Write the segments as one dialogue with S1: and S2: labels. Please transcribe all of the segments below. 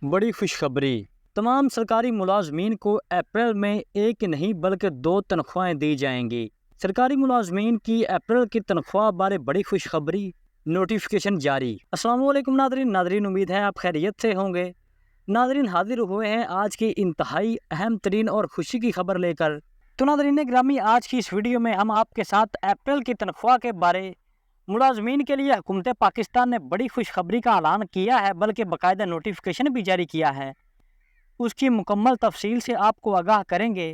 S1: बड़ी खुशखबरी। तमाम सरकारी मुलाजमीन को अप्रैल में एक नहीं बल्कि 2 तनख्वाहें दी जाएंगी। सरकारी मुलाजमीन की अप्रैल की तनख्वाह बारे बड़ी खुशखबरी, नोटिफिकेशन जारी। अस्सलाम वालेकुम नादरीन, उम्मीद है आप खैरियत से होंगे। नादरीन, हाजिर हुए हैं आज की इंतहाई अहम तरीन और खुशी की खबर लेकर। तो नादरीन ग्रामी, आज की इस वीडियो में हम आपके साथ अप्रैल की तनख्वाह के बारे मुलाजमीन के लिए हुकूमत पाकिस्तान ने बड़ी खुशखबरी का ऐलान किया है, बल्कि बाकायदा नोटिफिकेशन भी जारी किया है। उसकी मुकम्मल तफसील से आपको आगाह करेंगे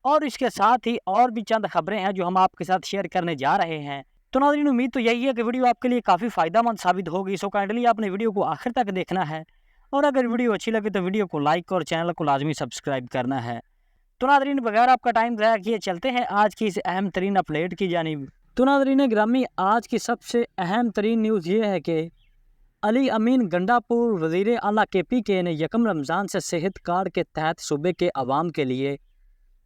S1: और इसके साथ ही और भी चंद खबरें हैं जो हम आपके साथ शेयर करने जा रहे हैं। तो नाज़रीन, उम्मीद तो यही है कि वीडियो आपके लिए काफ़ी फ़ायदेमंद साबित होगी। सो काइंडली आपने वीडियो को आखिर तक देखना है और अगर वीडियो अच्छी लगे तो वीडियो को लाइक और चैनल को लाजमी सब्सक्राइब करना है। तो नाज़रीन, बगैर आपका टाइम ज़ाया किए चलते हैं आज की इस अहम तरीन अपडेट की जानिब। तो नाज़रीन ग्रामी, आज की सबसे अहम तरीन न्यूज़ ये है कि अली अमीन गंडापुर वज़ीर आला KPK ने 1 रमज़ान से सेहत कार्ड के तहत सूबे के अवाम के लिए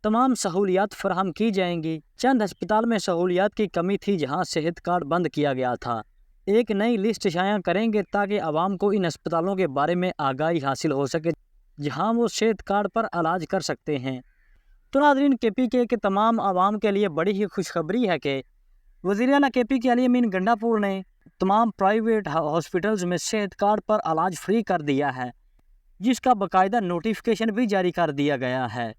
S1: तमाम सहूलियात फराहम की जाएंगी। चंद अस्पताल में सहूलियात की कमी थी जहां सेहत कार्ड बंद किया गया था। एक नई लिस्ट शाया करेंगे ताकि अवाम को इन अस्पतालों के बारे में आगाही हासिल हो सके जहां वो सेहत कार्ड पर इलाज कर सकते हैं। तो नाज़रीन, KPK के तमाम अवाम के लिए बड़ी ही खुशखबरी है कि वज़ीर आला KPK अली अमीन गंडापुर ने तमाम प्राइवेट हॉस्पिटल्स में सेहत कार्ड पर इलाज फ्री कर दिया है, जिसका बाकायदा नोटिफिकेशन भी जारी कर दिया गया है।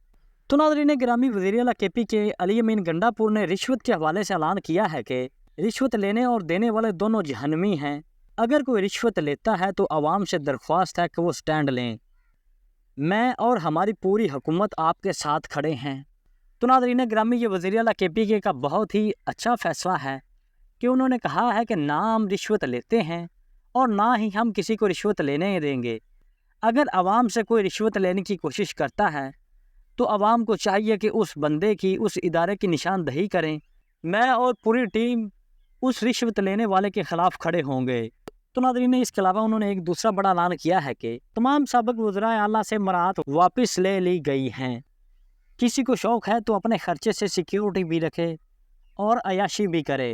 S1: तो नाज़रीन ग्रामी, वज़ीर आला KPK अली अमीन गंडापुर ने रिश्वत के हवाले से ऐलान किया है कि रिश्वत लेने और देने वाले दोनों जहन्नमी हैं। अगर कोई रिश्वत लेता है तो आवाम से दरख्वास्त है कि वो स्टैंड लें। मैं और हमारी पूरी हुकूमत आपके साथ खड़े हैं। तो नाज़रीन ग्रामी, ये वज़ीर आला KPK का बहुत ही अच्छा फ़ैसला है कि उन्होंने कहा है कि ना हम रिश्वत लेते हैं और ना ही हम किसी को रिश्वत लेने देंगे। अगर आवाम से कोई रिश्वत लेने की कोशिश करता है तो आवाम को चाहिए कि उस बंदे की, उस इदारे की निशानदही करें। मैं और पूरी टीम उस रिश्वत लेने वाले के ख़िलाफ़ खड़े होंगे। तो नाज़रीन, इसके अलावा उन्होंने एक दूसरा बड़ा ऐलान किया है कि तमाम साबिक़ वज़राए आला से मराहत वापस ले ली गई हैं। किसी को शौक़ है तो अपने ख़र्चे से सिक्योरिटी भी रखे और अयाशी भी करे।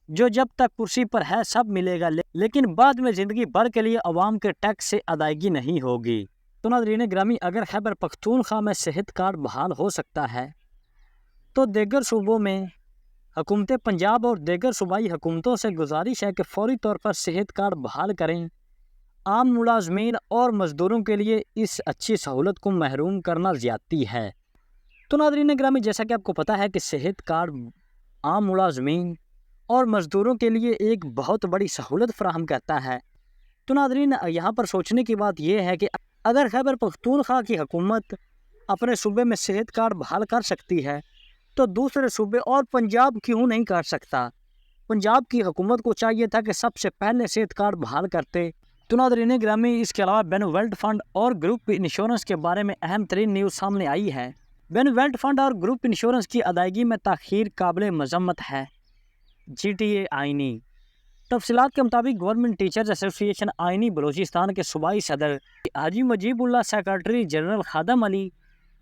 S1: जो जब तक कुर्सी पर है सब मिलेगा, लेकिन बाद में ज़िंदगी भर के लिए अवाम के टैक्स से अदायगी नहीं होगी। तो नाज़रीन ग्रामी, अगर खैबर पख्तूनख्वा में सेहत कार्ड बहाल हो सकता है तो दीगर सूबों में हुकूमत पंजाब और दीगर सूबाई हुकूमतों से गुजारिश है कि फौरी तौर पर सेहत कार्ड बहाल करें। आम मुलाजमीन और मज़दूरों के लिए इस अच्छी सहूलत को महरूम करना ज़्यादती है। तो नाज़रीन ग्रामी, जैसा कि आपको पता है कि सेहत कार्ड आम मुलाजमीन और मज़दूरों के लिए एक बहुत बड़ी सहूलत फराहम करता है। तो नाज़रीन, यहाँ पर सोचने की बात यह है कि अगर खैबर पख्तूनख्वा की हुकूमत अपने सूबे में सेहत कार्ड बहाल कर सकती है तो दूसरे सूबे और पंजाब क्यों नहीं कर सकता। पंजाब की हुकूमत को चाहिए था कि सबसे पहले सेहत कार्ड बहाल करते। तो नाज़रीन ग्रामी, इसके अलावा बेनवेल्ट फ़ंड और ग्रुप इंश्योरेंस के बारे में अहम तरीन न्यूज़ सामने आई है। बेनवेल्ट फ़ंड और ग्रुप इंश्योरेंस की अदायगी में ताख़ीर काबिल मज़म्मत है। GTA आइनी तफसीलात के मुताबिक गवर्नमेंट टीचर्स एसोसिएशन आइनी बलूचिस्तान के सूबाई सदर Haji Mujibullah, secretary general Khadim Ali,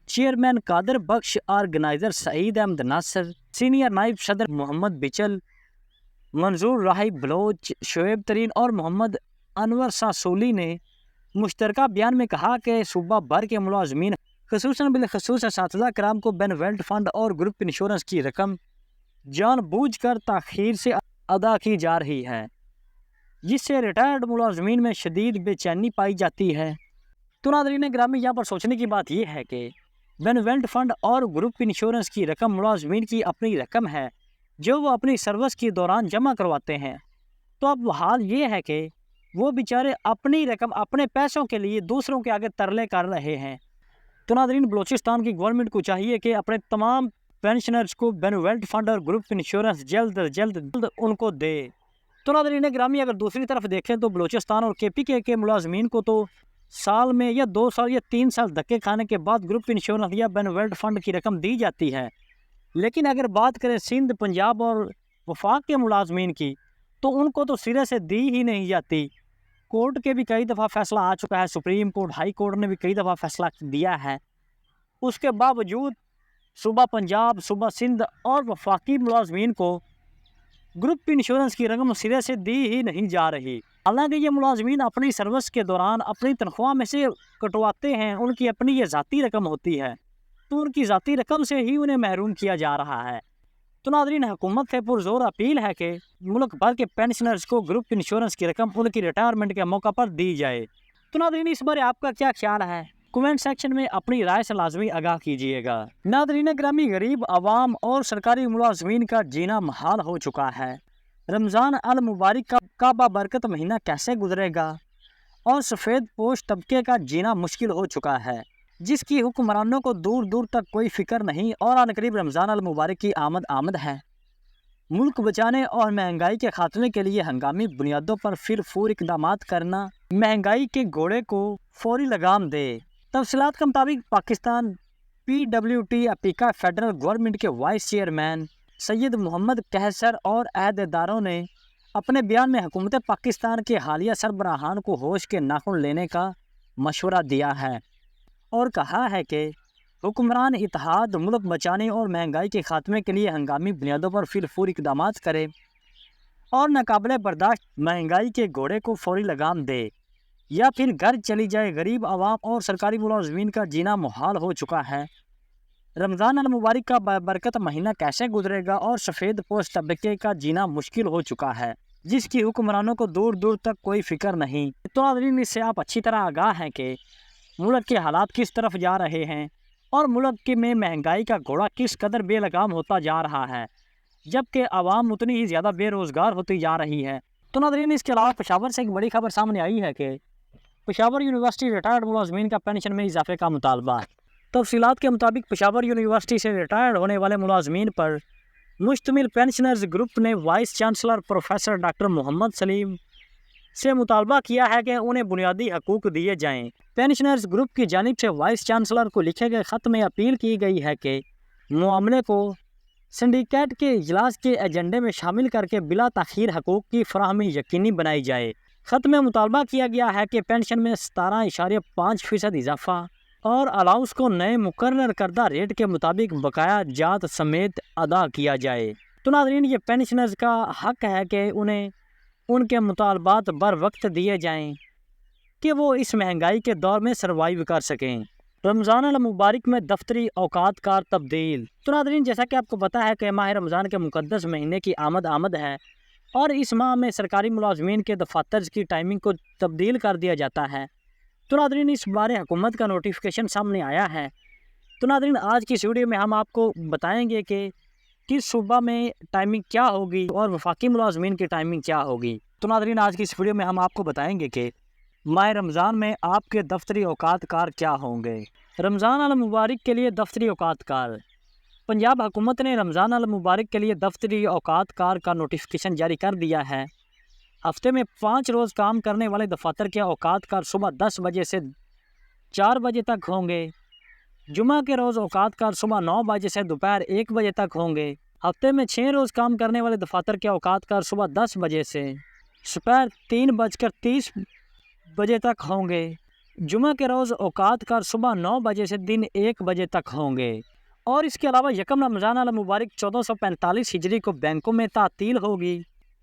S1: chairman Qadir Bakhsh, organiser Saeed Ahmed Nasir, senior नायब सदर मोहम्मद बिचल, मंजूर राहिब बलोच, शोएब तरीन और मोहम्मद अनवर सासूली ने मुश्तरका बयान में कहा कि सूबा भर के मुलाजमीन ख़ुसूसन बिलख़ुसूस असातिज़ा कराम को बेनवेल्ट फ़ंड और ग्रुप इंश्योरेंस की रकम जानबूझकर ताख़ीर से अदा की जा रही है, जिससे रिटायर्ड मुलाजमीन में शदीद बेचैनी पाई जाती है। तो नाज़रीन ग्रामी, यहाँ पर सोचने की बात यह है कि बेनवेल्ट फ़ंड और ग्रुप इंश्योरेंस की रकम मुलाजमीन की अपनी रकम है जो वो अपनी सर्विस के दौरान जमा करवाते हैं। तो अब हाल ये है कि वो बेचारे अपनी रकम, अपने पैसों के लिए दूसरों के आगे तरले कर रहे हैं। तो नाज़रीन, बलूचिस्तान की गवर्नमेंट को चाहिए कि अपने तमाम पेंशनर्स को बेनवेल्ट फ़ंड और ग्रुप इंश्योरेंस जल्द अज जल्द उनको दे। तो नाज़रीन ग्रामी, अगर दूसरी तरफ देखें तो बलूचिस्तान और KPK के मुलाजमीन को तो साल में या 2 साल या 3 साल धक्के खाने के बाद ग्रुप इंश्योरेंस या बेनवेल्ट फ़ंड की रकम दी जाती है। लेकिन अगर बात करें सिंध, पंजाब और वफाक के मुलाजमीन की तो उनको तो सिरे से दी ही नहीं जाती। कोर्ट के भी कई दफ़ा फ़ैसला आ चुका है, सुप्रीम कोर्ट, हाई कोर्ट ने भी कई दफ़ा फ़ैसला दिया है। उसके बावजूद सूबा पंजाब, सूबा सिंध और वफाकी मुलाजमीन को ग्रुप इंश्योरेंस की रकम सिरे से दी ही नहीं जा रही। حالانکہ یہ ملازمین اپنی سروس کے دوران اپنی تنخواہ میں سے کٹواتے ہیں، ان کی اپنی یہ ذاتی رقم ہوتی ہے، تو ان کی ذاتی رقم سے ہی انہیں محروم کیا جا رہا ہے۔ تو ناظرین، حکومت سے پرزور اپیل ہے کہ ملک بھر کے پینشنرز کو گروپ انشورنس کی رقم ان کی ریٹائرمنٹ کے موقع پر دی جائے۔ تو ناظرین، اس بارے آپ کا کیا خیال ہے؟ کومنٹ سیکشن میں اپنی رائے سے لازمی آگاہ کیجیے گا۔ ناظرین گرامی، غریب عوام اور سرکاری ملازمین کا جینا محال ہو چکا ہے۔ رمضان المبارک کا بابرکت مہینہ کیسے گزرے گا اور سفید پوش طبقے کا جینا مشکل ہو چکا ہے، جس کی حکمرانوں کو دور دور تک کوئی فکر نہیں، اور عنقریب رمضان المبارک کی آمد ہے۔ ملک بچانے اور مہنگائی کے خاتمے کے لیے ہنگامی بنیادوں پر فور اقدامات کرنا، مہنگائی کے گھوڑے کو فوری لگام دے۔ تفصیلات کے مطابق پاکستان PWT اپیکا فیڈرل گورنمنٹ کے وائس چیئرمین سید محمد کہسر اور عہدیداروں نے اپنے بیان میں حکومت پاکستان کے حالیہ سربراہان کو ہوش کے ناخن لینے کا مشورہ دیا ہے اور کہا ہے کہ حکمران اتحاد ملک بچانے اور مہنگائی کے خاتمے کے لیے ہنگامی بنیادوں پر فور اقدامات کرے اور ناقابل برداشت مہنگائی کے گھوڑے کو فوری لگام دے، یا پھر گھر چلی جائے۔ غریب عوام اور سرکاری ملازمین کا جینا محال ہو چکا ہے۔ رمضان المبارک کا بابرکت مہینہ کیسے گزرے گا اور سفید پوش طبقے کا جینا مشکل ہو چکا ہے، جس کی حکمرانوں کو دور دور تک کوئی فکر نہیں۔ تو ناظرین، اس سے آپ اچھی طرح آگاہ ہیں کہ ملک کے حالات کس طرف جا رہے ہیں اور ملک میں مہنگائی کا گھوڑا کس قدر بے لگام ہوتا جا رہا ہے، جبکہ عوام اتنی ہی زیادہ بے روزگار ہوتی جا رہی ہے۔ تو ناظرین، اس کے علاوہ پشاور سے ایک بڑی خبر سامنے آئی ہے کہ پشاور یونیورسٹی ریٹائرڈ ملازمین کا پینشن میں اضافے کا مطالبہ۔ تفصیلات کے مطابق پشاور یونیورسٹی سے ریٹائرڈ ہونے والے ملازمین پر مشتمل پینشنرز گروپ نے وائس چانسلر پروفیسر ڈاکٹر محمد سلیم سے مطالبہ کیا ہے کہ انہیں بنیادی حقوق دیے جائیں۔ پینشنرز گروپ کی جانب سے وائس چانسلر کو لکھے گئے خط میں اپیل کی گئی ہے کہ معاملے کو سنڈیکیٹ کے اجلاس کے ایجنڈے میں شامل کر کے بلا تاخیر حقوق کی فراہمی یقینی بنائی جائے۔ خط میں مطالبہ کیا گیا ہے کہ پینشن میں 17.5% اضافہ اور الاؤنس کو نئے مقرر کردہ ریٹ کے مطابق بقایا جات سمیت ادا کیا جائے۔ تو ناظرین، یہ پینشنرز کا حق ہے کہ انہیں ان کے مطالبات بر وقت دیے جائیں کہ وہ اس مہنگائی کے دور میں سروائیو کر سکیں۔ رمضان المبارک میں دفتری اوقات کار تبدیل۔ تو ناظرین، جیسا کہ آپ کو پتہ ہے کہ ماہ رمضان کے مقدس مہینے کی آمد ہے اور اس ماہ میں سرکاری ملازمین کے دفاتر کی ٹائمنگ کو تبدیل کر دیا جاتا ہے۔ تو ناظرین، اس بارے حکومت کا نوٹیفیکیشن سامنے آیا ہے۔ تو ناظرین، آج کی اس ویڈیو میں ہم آپ کو بتائیں گے کہ کس صوبہ میں ٹائمنگ کیا ہوگی اور وفاقی ملازمین کی ٹائمنگ کیا ہوگی۔ تو ناظرین، آج کی اس ویڈیو میں ہم آپ کو بتائیں گے کہ ماہ رمضان میں آپ کے دفتری اوقات کار کیا ہوں گے۔ رمضان المبارک کے لیے دفتری اوقات کار۔ پنجاب حکومت نے رمضان المبارک کے لیے دفتری اوقات کار کا نوٹیفیکیشن جاری کر دیا ہے۔ ہفتے میں 5 روز کام کرنے والے دفاتر کے اوقات کار صبح 10 بجے سے 4 بجے تک ہوں گے۔ جمعہ کے روز اوقات کار صبح 9 بجے سے دوپہر 1 بجے تک ہوں گے۔ ہفتے میں 6 روز کام کرنے والے دفاتر کے اوقات کار صبح 10 بجے سے دوپہر 3:30 بجے تک ہوں گے۔ جمعہ کے روز اوقات کار صبح 9 بجے سے دن 1 بجے تک ہوں گے۔ اور اس کے علاوہ یکم رمضان المبارک 1445 ہجری کو بینکوں میں تعطیل ہوگی۔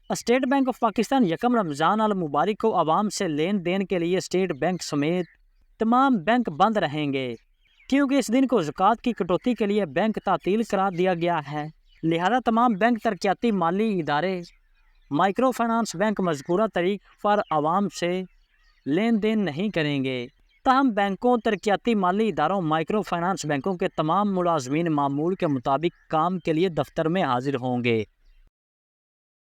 S1: اسٹیٹ بینک آف پاکستان یکم رمضان المبارک کو عوام سے لین دین کے لیے اسٹیٹ بینک سمیت تمام بینک بند رہیں گے، کیونکہ اس دن کو زکوٰۃ کی کٹوتی کے لیے بینک تعطیل قرار دیا گیا ہے۔ لہذا تمام بینک ترقیاتی مالی ادارے مائکرو فائنانس بینک مذکورہ طریق پر عوام سے لین دین نہیں کریں گے۔ تاہم بینکوں، ترقیاتی مالی اداروں، مائکرو فائنانس بینکوں کے تمام ملازمین معمول کے مطابق کام کے لیے دفتر میں حاضر ہوں گے۔